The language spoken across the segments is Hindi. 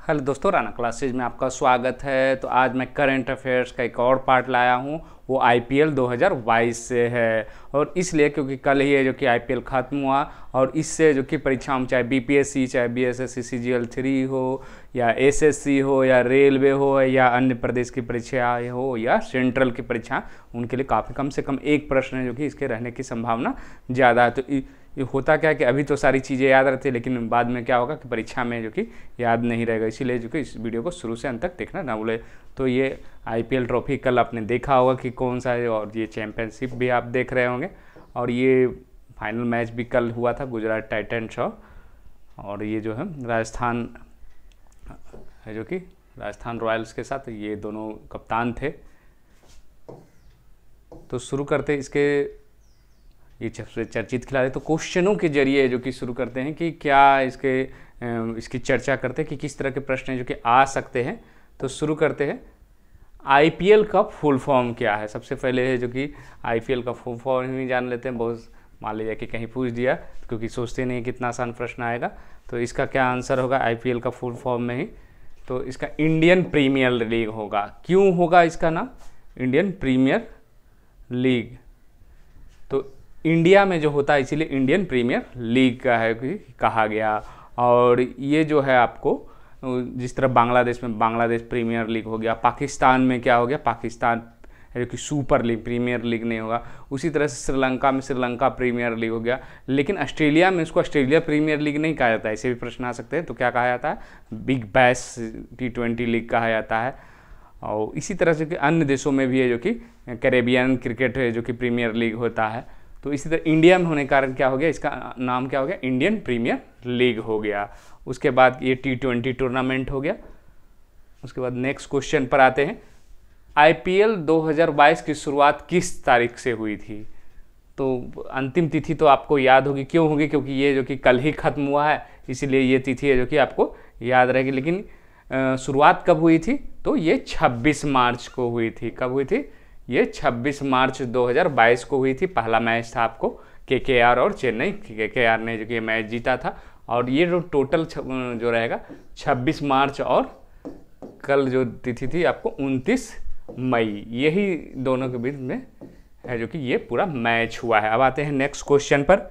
हेलो दोस्तों, राना क्लासेज में आपका स्वागत है। तो आज मैं करंट अफेयर्स का एक और पार्ट लाया हूँ, वो आईपीएल 2022 से है। और इसलिए क्योंकि कल ही है जो कि आईपीएल ख़त्म हुआ और इससे जो कि परीक्षाओं चाहे बीपीएससी, चाहे बीएसएससी सीजीएल 3 हो या एसएससी हो या रेलवे हो या अन्य प्रदेश की परीक्षाएँ हो या सेंट्रल की परीक्षा, उनके लिए काफ़ी कम से कम एक प्रश्न है जो कि इसके रहने की संभावना ज़्यादा है। तो ये होता क्या है कि अभी तो सारी चीज़ें याद रहती है, लेकिन बाद में क्या होगा कि परीक्षा में जो कि याद नहीं रहेगा। इसीलिए जो कि इस वीडियो को शुरू से अंत तक देखना ना भूले। तो ये आईपीएल ट्रॉफी कल आपने देखा होगा कि कौन सा है, और ये चैंपियनशिप भी आप देख रहे होंगे। और ये फाइनल मैच भी कल हुआ था, गुजरात टाइटंस और ये जो है राजस्थान है, जो कि राजस्थान रॉयल्स के साथ ये दोनों कप्तान थे। तो शुरू करते इसके ये सबसे चर्चित खिलाड़ी। तो क्वेश्चनों के जरिए जो कि शुरू करते हैं कि क्या इसकी चर्चा करते हैं कि किस तरह के प्रश्न हैं जो कि आ सकते हैं। तो शुरू करते हैं, आईपीएल का फुल फॉर्म क्या है। सबसे पहले है जो कि आईपीएल का फुल फॉर्म ही जान लेते हैं। बहुत मान लीजिए कि कहीं पूछ दिया, क्योंकि सोचते नहीं कितना आसान प्रश्न आएगा। तो इसका क्या आंसर होगा आईपीएल का फुल फॉर्म में ही। तो इसका इंडियन प्रीमियर लीग होगा। क्यों होगा इसका नाम इंडियन प्रीमियर लीग? तो इंडिया में जो होता है इसीलिए इंडियन प्रीमियर लीग का है कि कहा गया। और ये जो है आपको जिस तरह बांग्लादेश में बांग्लादेश प्रीमियर लीग हो गया, पाकिस्तान में क्या हो गया, पाकिस्तान जो कि सुपर लीग प्रीमियर लीग नहीं होगा। उसी तरह से श्रीलंका में श्रीलंका प्रीमियर लीग हो गया। लेकिन ऑस्ट्रेलिया में उसको ऑस्ट्रेलिया प्रीमियर लीग नहीं कहा जाता है। ऐसे भी प्रश्न आ सकते हैं। तो क्या कहा जाता है, बिग बैश T20 लीग कहा जाता है। और इसी तरह से कि अन्य देशों में भी है जो कि कैरेबियन क्रिकेट है जो कि प्रीमियर लीग होता है। तो इसी तरह इंडिया में होने के कारण क्या हो गया, इसका नाम क्या हो गया, इंडियन प्रीमियर लीग हो गया। उसके बाद ये T20 टूर्नामेंट हो गया। उसके बाद नेक्स्ट क्वेश्चन पर आते हैं, आईपीएल 2022 की शुरुआत किस तारीख से हुई थी? तो अंतिम तिथि तो आपको याद होगी। क्यों होगी? क्योंकि ये जो कि कल ही खत्म हुआ है, इसीलिए ये तिथि है जो कि आपको याद रहेगी। लेकिन शुरुआत कब हुई थी? तो ये 26 मार्च को हुई थी। कब हुई थी? ये 26 मार्च 2022 को हुई थी। पहला मैच था आपको केकेआर और चेन्नई। केकेआर ने जो कि मैच जीता था। और ये जो टोटल जो रहेगा 26 मार्च और कल जो तिथि थी आपको 29 मई, यही दोनों के बीच में है जो कि ये पूरा मैच हुआ है। अब आते हैं नेक्स्ट क्वेश्चन पर,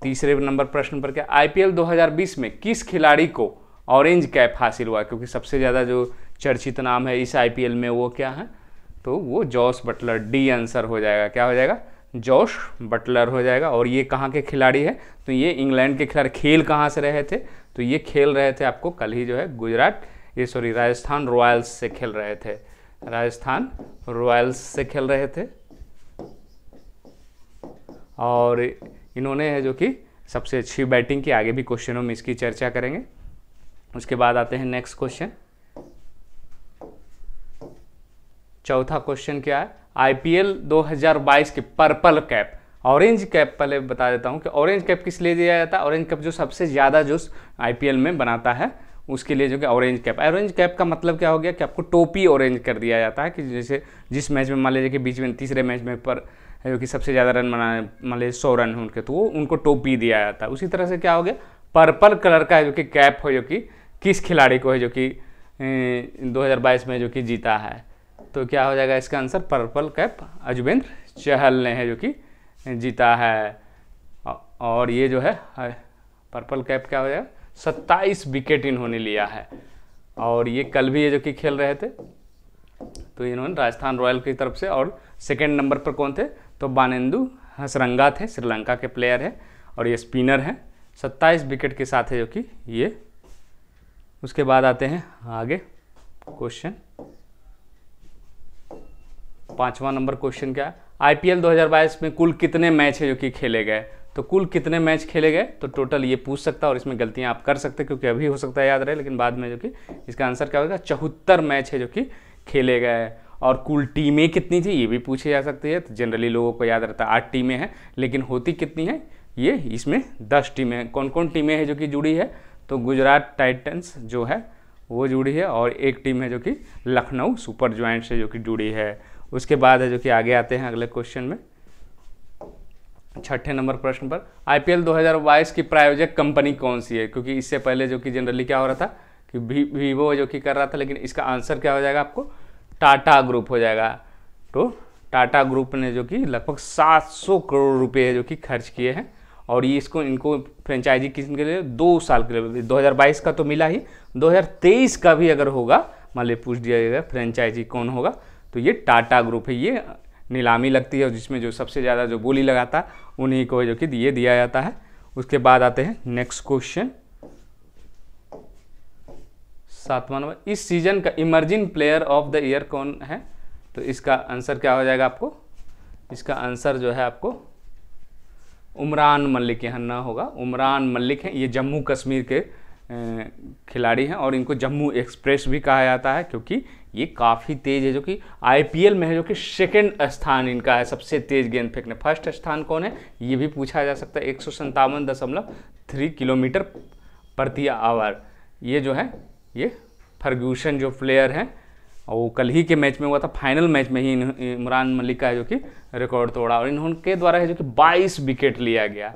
तीसरे नंबर प्रश्न पर। क्या आईपीएल 2020 में किस खिलाड़ी को ऑरेंज कैप हासिल हुआ? क्योंकि सबसे ज़्यादा जो चर्चित नाम है इस आईपीएल में वो क्या है, तो वो जॉस बटलर। डी आंसर हो जाएगा। क्या हो जाएगा? जॉश बटलर हो जाएगा। और ये कहाँ के खिलाड़ी है? तो ये इंग्लैंड के खिलाड़ी। खेल कहाँ से रहे थे? तो ये खेल रहे थे आपको कल ही जो है राजस्थान रॉयल्स से खेल रहे थे। राजस्थान रॉयल्स से खेल रहे थे। और इन्होंने है जो कि सबसे अच्छी बैटिंग की। आगे भी क्वेश्चनों में इसकी चर्चा करेंगे। उसके बाद आते हैं नेक्स्ट क्वेश्चन। चौथा क्वेश्चन क्या है, आईपीएल 2022 के पर्पल कैप, ऑरेंज कैप। पहले बता देता हूं कि ऑरेंज कैप किस लिए दिया जाता है। ऑरेंज कैप जो सबसे ज़्यादा जो आईपीएल में बनाता है उसके लिए जो कि ऑरेंज कैप। ऑरेंज कैप का मतलब क्या हो गया कि आपको टोपी ऑरेंज कर दिया जाता है। कि जैसे जिस मैच में मान लीजिए कि बीच में तीसरे मैच में पर है जो कि सबसे ज़्यादा रन बनाए, मान लीजिए 100 रन हैं उनके, तो वो उनको टोपी दिया जाता है। उसी तरह से क्या हो गया, पर्पल कलर का है जो कि कैप हो, जो कि किस खिलाड़ी को है जो कि 2022 में जो कि जीता है। तो क्या हो जाएगा इसका answer, purple cap Yuzvendra Chahal ने है जो कि जीता है। और ये जो है पर्पल कैप क्या हो जाएगा, 27 विकेट इन्होंने लिया है। और ये कल भी ये जो कि खेल रहे थे, तो इन्होंने राजस्थान रॉयल की तरफ से। और सेकेंड नंबर पर कौन थे? तो बानेंदु हसरंगा थे, श्रीलंका के प्लेयर हैं और ये स्पिनर हैं। 27 विकेट के साथ है जो कि ये। उसके बाद आते हैं आगे क्वेश्चन। पांचवा नंबर क्वेश्चन क्या है, आईपीएल 2022 में कुल कितने मैच है जो कि खेले गए? तो कुल कितने मैच खेले गए, तो टोटल ये पूछ सकता है। और इसमें गलतियां आप कर सकते हैं क्योंकि अभी हो सकता है याद रहे, लेकिन बाद में जो कि इसका आंसर क्या होगा, 74 मैच है जो कि खेले गए। और कुल टीमें कितनी थी ये भी पूछी जा सकती है। तो जनरली लोगों को याद रहता है 8 टीमें हैं, लेकिन होती कितनी हैं ये, इसमें 10 टीमें। कौन कौन टीमें हैं जो कि जुड़ी है? तो गुजरात टाइटंस जो है वो जुड़ी है, और एक टीम है जो कि लखनऊ सुपर जायंट्स से जो कि जुड़ी है। उसके बाद है जो कि आगे आते हैं अगले क्वेश्चन में। छठे नंबर प्रश्न पर आईपीएल 2022 की प्रायोजक कंपनी कौन सी है, क्योंकि इससे पहले जो कि जनरली क्या हो रहा था कि वीवो जो कि कर रहा था, लेकिन इसका आंसर क्या हो जाएगा आपको, टाटा ग्रुप हो जाएगा। तो टाटा ग्रुप ने जो कि लगभग 700 करोड़ रुपए जो कि खर्च किए हैं, और ये इनको फ्रेंचाइजी किसके के लिए, 2 साल के लिए, 2022 का तो मिला ही, 2023 का भी अगर होगा, मान ली पूछ दिया जाएगा फ्रेंचाइजी कौन होगा, तो ये टाटा ग्रुप है। ये नीलामी लगती है और जिसमें जो सबसे ज़्यादा जो बोली लगाता है उन्हीं को जो कि ये दिया जाता है। उसके बाद आते हैं नेक्स्ट क्वेश्चन, 7वां नंबर, इस सीजन का emerging player of the year कौन है, तो इसका आंसर क्या हो जाएगा आपको, इसका आंसर जो है आपको उमरान मलिक यहाँ ना होगा, उमरान मलिक हैं। ये जम्मू कश्मीर के खिलाड़ी हैं और इनको जम्मू एक्सप्रेस भी कहा जाता है, क्योंकि ये काफ़ी तेज़ है, जो कि आईपीएल में है, जो कि सेकंड स्थान इनका है सबसे तेज़ गेंद फेंकने। फर्स्ट स्थान कौन है ये भी पूछा जा सकता है, 157.3 किलोमीटर प्रति आवर। ये जो है ये फर्ग्यूसन जो प्लेयर हैं, और वो कल ही के मैच में हुआ था, फाइनल मैच में ही इमरान मलिक का है जो कि रिकॉर्ड तोड़ा, और इनके द्वारा है जो कि 22 विकेट लिया गया,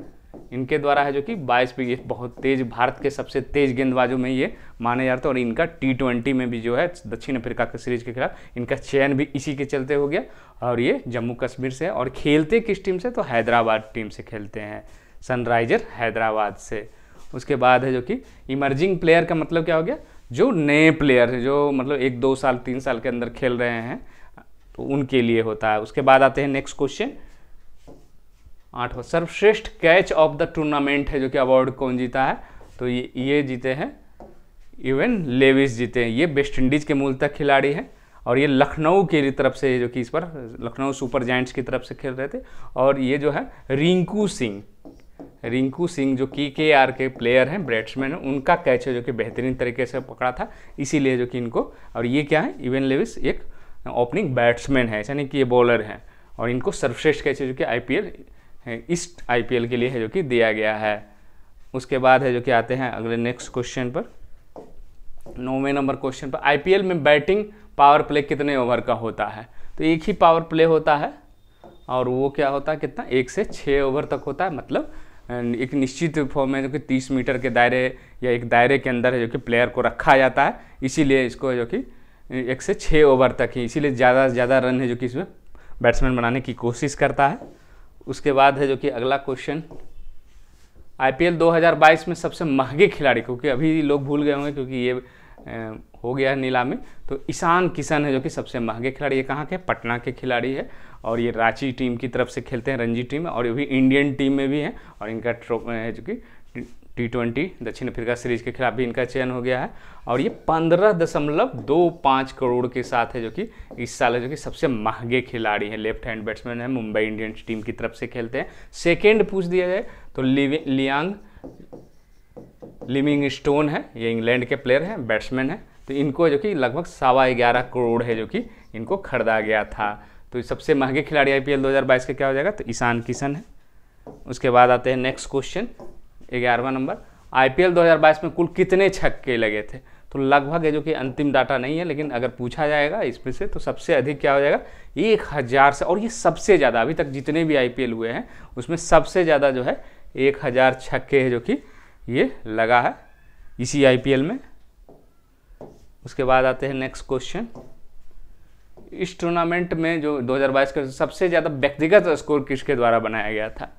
इनके द्वारा है जो कि 22 विकेट, बहुत तेज, भारत के सबसे तेज गेंदबाजों में ये माने जाते हैं। और इनका T20 में भी जो है दक्षिण अफ्रीका के सीरीज के खिलाफ इनका चयन भी इसी के चलते हो गया, और ये जम्मू कश्मीर से है। और खेलते किस टीम से, तो हैदराबाद टीम से खेलते हैं, सनराइजर हैदराबाद से। उसके बाद है जो कि इमर्जिंग प्लेयर का मतलब क्या हो गया, जो नए प्लेयर हैं, जो मतलब 1, 2 साल 3 साल के अंदर खेल रहे हैं, तो उनके लिए होता है। उसके बाद आते हैं नेक्स्ट क्वेश्चन, 8वां, सर्वश्रेष्ठ कैच ऑफ द टूर्नामेंट है जो कि अवार्ड कौन जीता है, तो ये जीते हैं इवन लेविस जीते हैं। ये वेस्ट इंडीज़ के मूलतः खिलाड़ी हैं, और ये लखनऊ की तरफ से जो कि इस पर लखनऊ सुपर जायंट्स की तरफ से खेल रहे थे। और ये जो है रिंकू सिंह जो KKR के प्लेयर हैं, बैट्समैन हैं, उनका कैच है जो कि बेहतरीन तरीके से पकड़ा था, इसीलिए जो कि इनको। और ये क्या है, इवन लेविस एक ओपनिंग बैट्समैन है, ऐसा नहीं कि ये बॉलर हैं, और इनको सर्वश्रेष्ठ कैच है जो कि आईपीएल है, इस आईपीएल के लिए है जो कि दिया गया है। उसके बाद है जो कि आते हैं अगले नेक्स्ट क्वेश्चन पर, 9वें नंबर क्वेश्चन पर, आईपीएल में बैटिंग पावर प्ले कितने ओवर का होता है, तो एक ही पावर प्ले होता है, और वो क्या होता है, कितना, 1 से 6 ओवर तक होता है। मतलब एक निश्चित फॉर्म में जो कि 30 मीटर के दायरे या एक दायरे के अंदर है जो कि प्लेयर को रखा जाता है, इसीलिए इसको जो कि 1 से 6 ओवर तक ही, इसीलिए ज़्यादा से ज़्यादा रन है जो कि इसमें बैट्समैन बनाने की कोशिश करता है। उसके बाद है जो कि अगला क्वेश्चन, आईपीएल 2022 में सबसे महंगे खिलाड़ी, क्योंकि अभी लोग भूल गए होंगे क्योंकि ये हो गया है नीलामी, तो ईशान किशन है जो कि सबसे महंगे खिलाड़ी। ये कहाँ के, पटना के खिलाड़ी है, और ये रांची टीम की तरफ से खेलते हैं, रणजी टीम में, और ये भी इंडियन टीम में भी हैं, और इनका है जो कि T20 दक्षिण अफ्रीका सीरीज के खिलाफ भी इनका चयन हो गया है। और ये 15.25 करोड़ के साथ है जो कि इस साल है जो कि सबसे महंगे खिलाड़ी हैं। लेफ्ट हैंड बैट्समैन है, मुंबई इंडियंस टीम की तरफ से खेलते हैं। सेकेंड पूछ दिया जाए तो लिविंगस्टोन है, ये इंग्लैंड के प्लेयर हैं, बैट्समैन है, तो इनको जो कि लगभग 11.25 करोड़ है जो कि इनको खरीदा गया था। तो सबसे महंगे खिलाड़ी आईपीएल 2022 के क्या हो जाएगा, तो ईशान किशन है। उसके बाद आते हैं नेक्स्ट क्वेश्चन, 11वां नंबर, आईपीएल 2022 में कुल कितने छक्के लगे थे, तो लगभग है जो कि अंतिम डाटा नहीं है, लेकिन अगर पूछा जाएगा इसमें से तो सबसे अधिक क्या हो जाएगा, 1000 से, और ये सबसे ज़्यादा अभी तक जितने भी आईपीएल हुए हैं उसमें सबसे ज़्यादा जो है 1000 छक्के है जो कि ये लगा है इसी आईपीएल में। उसके बाद आते हैं नेक्स्ट क्वेश्चन, इस टूर्नामेंट में जो 2022 का सबसे ज़्यादा व्यक्तिगत स्कोर किसके द्वारा बनाया गया था,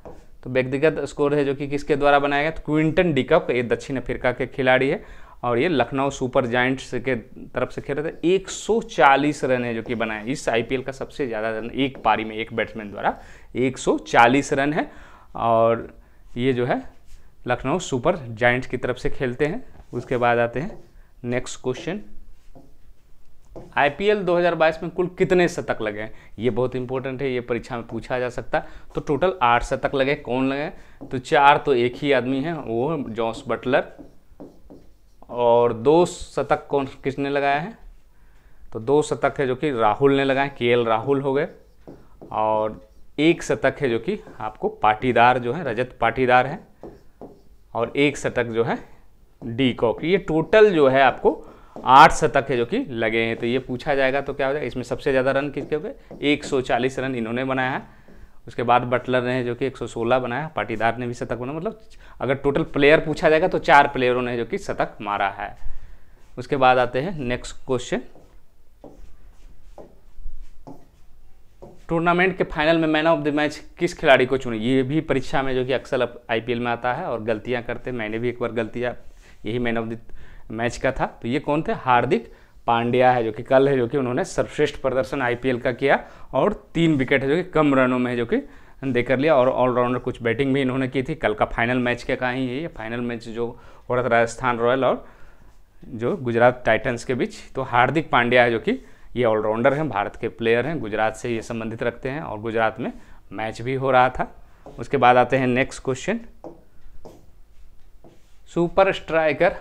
तो व्यक्तिगत स्कोर है जो कि किसके द्वारा बनाया गया, तो क्विंटन डिकॉक, ये दक्षिण अफ्रीका के खिलाड़ी है, और ये लखनऊ सुपर जायंट्स के तरफ से खेल रहे थे। 140 रन है जो कि बनाए, इस आईपीएल का सबसे ज़्यादा रन एक पारी में एक बैट्समैन द्वारा 140 रन है, और ये जो है लखनऊ सुपर जायंट्स की तरफ से खेलते हैं। उसके बाद आते हैं नेक्स्ट क्वेश्चन, आईपीएल 2022 में कुल कितने शतक लगे हैं, ये बहुत इंपॉर्टेंट है, ये परीक्षा में पूछा जा सकता है। तो टोटल 8 शतक लगे, कौन लगे, तो 4 तो एक ही आदमी है, वो जॉस बटलर, और 2 शतक कौन किसने लगाया है, तो 2 शतक है जो कि राहुल ने लगाए, KL राहुल हो गए, और 1 शतक है जो कि आपको पाटीदार जो है, रजत पाटीदार है, और 1 शतक जो है डिकॉक। ये टोटल जो है आपको 8 शतक है जो कि लगे हैं। तो ये पूछा जाएगा तो क्या हो जाएगा, इसमें सबसे ज़्यादा रन किसके हो गए, 140 रन इन्होंने बनाया है। उसके बाद बटलर ने जो कि 116 बनाया, पाटीदार ने भी शतक बनाया। मतलब अगर टोटल प्लेयर पूछा जाएगा तो 4 प्लेयरों ने जो कि शतक मारा है। उसके बाद आते हैं नेक्स्ट क्वेश्चन, टूर्नामेंट के फाइनल में मैन ऑफ द मैच किस खिलाड़ी को चुने। ये भी परीक्षा में जो कि अक्सर आईपीएल में आता है और गलतियां करते, मैंने भी एक बार गलतियां यही मैन ऑफ द मैच का था। तो ये कौन थे, हार्दिक पांड्या है, जो कि कल है जो कि उन्होंने सर्वश्रेष्ठ प्रदर्शन आईपीएल का किया और 3 विकेट है जो कि कम रनों में है जो कि देकर लिया और ऑलराउंडर कुछ बैटिंग भी इन्होंने की थी। कल का फाइनल मैच क्या कहा ही है, फाइनल मैच जो हो रहा था राजस्थान रॉयल और जो गुजरात टाइटंस के बीच। तो हार्दिक पांड्या है जो कि ये ऑलराउंडर हैं, भारत के प्लेयर हैं, गुजरात से ये संबंधित रखते हैं और गुजरात में मैच भी हो रहा था। उसके बाद आते हैं next question, super striker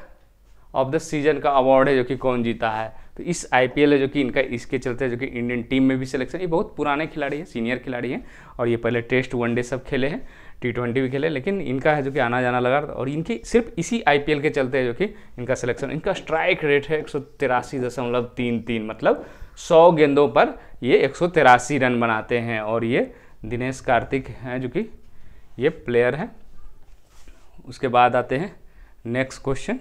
of the season का अवार्ड है जो कि कौन जीता है। तो इस आईपीएल है जो कि इनका इसके चलते जो कि इंडियन टीम में भी सिलेक्शन, ये बहुत पुराने खिलाड़ी हैं, सीनियर खिलाड़ी हैं और ये पहले टेस्ट वनडे सब खेले हैं, T20 भी खेले, लेकिन इनका है जो कि आना जाना लगा और इनकी सिर्फ इसी आईपीएल के चलते है जो कि इनका सिलेक्शन। इनका स्ट्राइक रेट है 183.33, मतलब 100 गेंदों पर ये 183 रन बनाते हैं और ये दिनेश कार्तिक हैं जो कि ये प्लेयर हैं। उसके बाद आते हैं next question,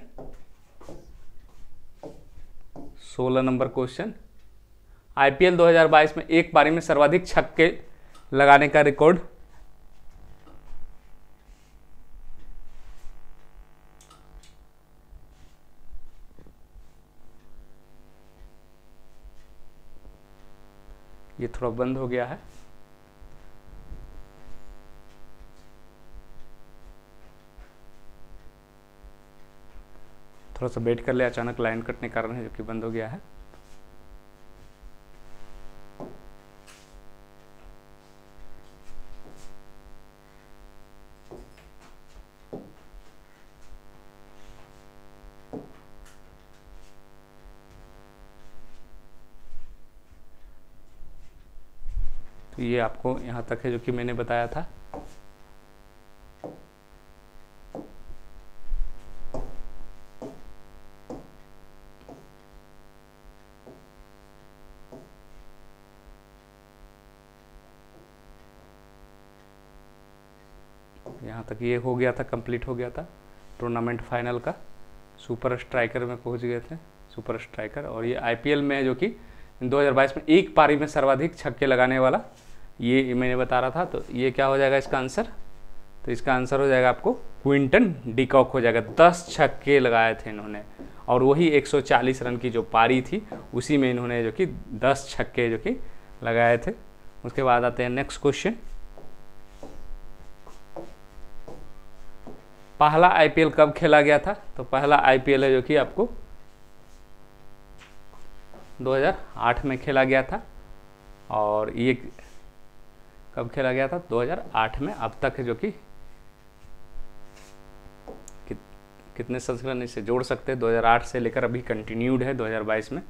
16 number question, IPL 2022 में एक पारी में सर्वाधिक छक्के लगाने का रिकॉर्ड ये थोड़ा बंद हो गया है, थोड़ा सा वेट कर ले, अचानक लाइन कटने के कारण है जो कि बंद हो गया है। तो ये आपको यहाँ तक है जो कि मैंने बताया था। यहाँ तक ये हो गया था, कंप्लीट हो गया था टूर्नामेंट फाइनल का, सुपर स्ट्राइकर में पहुँच गए थे, सुपर स्ट्राइकर। और ये आईपीएल में है जो कि 2022 में एक पारी में सर्वाधिक छक्के लगाने वाला, ये मैंने बता रहा था। तो ये क्या हो जाएगा इसका आंसर, तो इसका आंसर हो जाएगा आपको क्विंटन डिकॉक हो जाएगा। 10 छक्के लगाए थे इन्होंने और वही 140 रन की जो पारी थी उसी में इन्होंने जो कि 10 छक्के जो कि लगाए थे। उसके बाद आते हैं नेक्स्ट क्वेश्चन, पहला आईपीएल कब खेला गया था। तो पहला आईपीएल है जो कि आपको 2008 में खेला गया था और ये कब खेला गया था, 2008 में। अब तक है जो कि कितने संस्करण इसे जोड़ सकते हैं, 2008 से लेकर अभी कंटिन्यूड है 2022 में।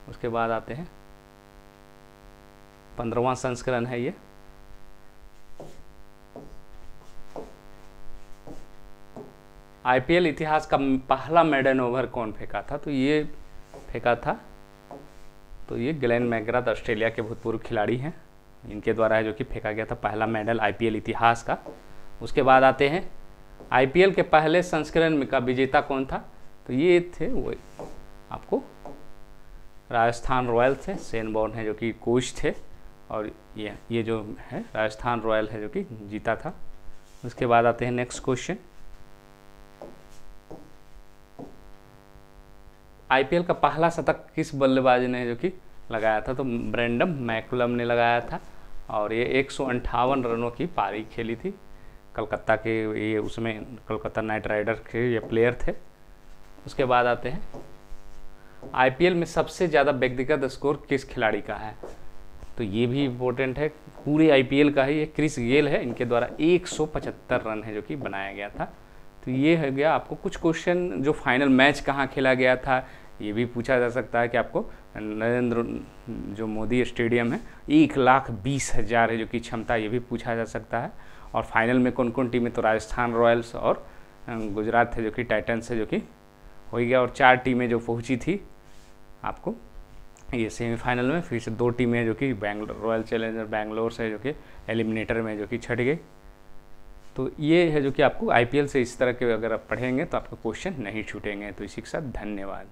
उसके बाद आते हैं 15वां संस्करण है ये। आईपीएल इतिहास का पहला मेडन ओवर कौन फेंका था, तो ये फेंका था, तो ये ग्लेन मैकग्राथ ऑस्ट्रेलिया के भूतपूर्व खिलाड़ी हैं, इनके द्वारा है जो कि फेंका गया था पहला मेडल आईपीएल इतिहास का। उसके बाद आते हैं आईपीएल के पहले संस्करण में का विजेता कौन था, तो ये थे वो आपको राजस्थान रॉयल थे, शेन वॉर्न है जो कि कोच थे और ये जो है राजस्थान रॉयल है जो कि जीता था। उसके बाद आते हैं नेक्स्ट क्वेश्चन, आईपीएल का पहला शतक किस बल्लेबाज ने जो कि लगाया था, तो ब्रेंडन मैकुलम ने लगाया था और ये 158 रनों की पारी खेली थी। कलकत्ता के ये उसमें कलकत्ता नाइट राइडर के ये प्लेयर थे। उसके बाद आते हैं आईपीएल में सबसे ज़्यादा व्यक्तिगत स्कोर किस खिलाड़ी का है, तो ये भी इम्पोर्टेंट है, पूरे आईपीएल का है, ये क्रिस गेल है, इनके द्वारा 175 रन है जो कि बनाया गया था। तो ये हो गया आपको कुछ क्वेश्चन, जो फाइनल मैच कहाँ खेला गया था ये भी पूछा जा सकता है कि आपको नरेंद्र जो मोदी स्टेडियम है 1,20,000 है जो कि क्षमता, ये भी पूछा जा सकता है। और फाइनल में कौन कौन टीमें, तो राजस्थान रॉयल्स और गुजरात है जो कि टाइटंस है जो कि हो गया। और 4 टीमें जो पहुंची थी आपको ये सेमीफाइनल में फिर से 2 टीमें जो कि बैंगलोर रॉयल चैलेंजर बैंगलोर से जो कि एलिमिनेटर में जो कि छट गई। तो ये है जो कि आपको आईपीएल से इस तरह के अगर आप पढ़ेंगे तो आपको क्वेश्चन नहीं छूटेंगे। तो इसी के साथ धन्यवाद।